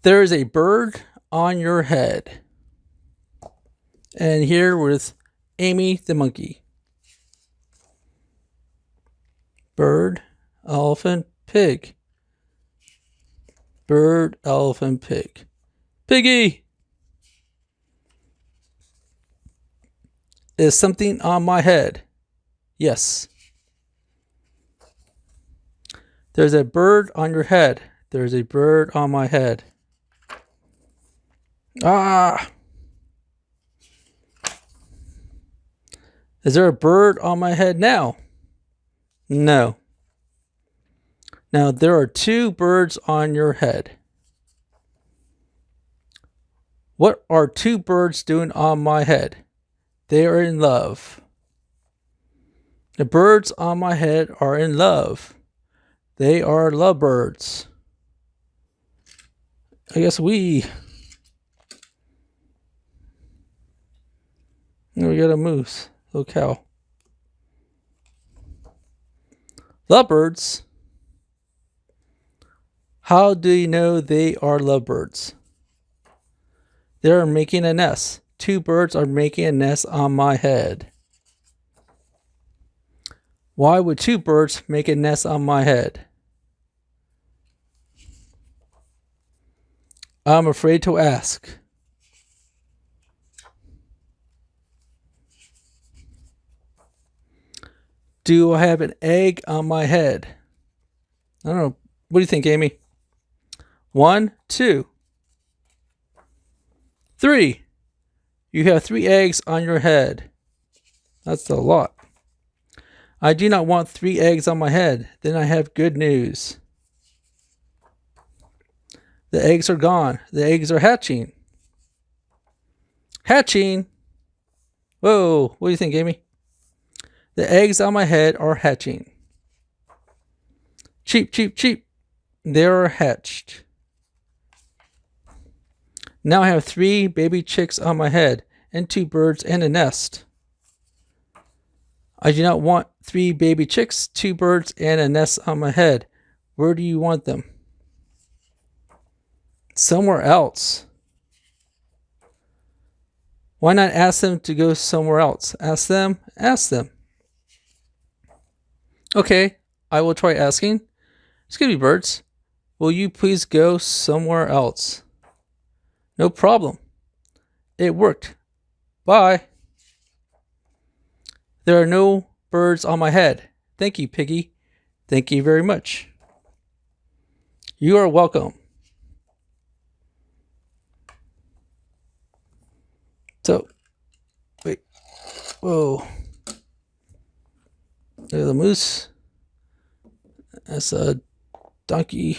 There is a bird on your head. And here with Amy the monkey. Bird, elephant, pig. Bird, elephant, pig. Piggy! Is something on my head? Yes. There's a bird on your head. There's a bird on my head. Ah! Is there a bird on my head now? No. Now there are two birds on your head. What are two birds doing on my head? They are in love. The birds on my head are in love. They are lovebirds. I guess we got a moose. Little cow. Lovebirds. How do you know they are lovebirds? They're making a nest. Two birds are making a nest on my head. Why would two birds make a nest on my head? I'm afraid to ask. Do I have an egg on my head? I don't know. What do you think, Amy? 1, 2, 3. You have 3 eggs on your head. That's a lot. I do not want 3 eggs on my head. Then I have good news. The eggs are gone. The eggs are hatching. Hatching! Whoa, what do you think, Amy? The eggs on my head are hatching. Cheep, cheep, cheep. They are hatched. Now I have 3 baby chicks on my head and 2 birds and a nest. I do not want 3 baby chicks, 2 birds, and a nest on my head. Where do you want them? Somewhere else. Why not ask them to go somewhere else? Ask them. Ask them. Okay, I will try asking. Excuse me, birds. Will you please go somewhere else? No problem. It worked. Bye. There are no birds on my head. Thank you, Piggy. Thank you very much. You are welcome. So, wait. Whoa. There's the moose. That's a donkey.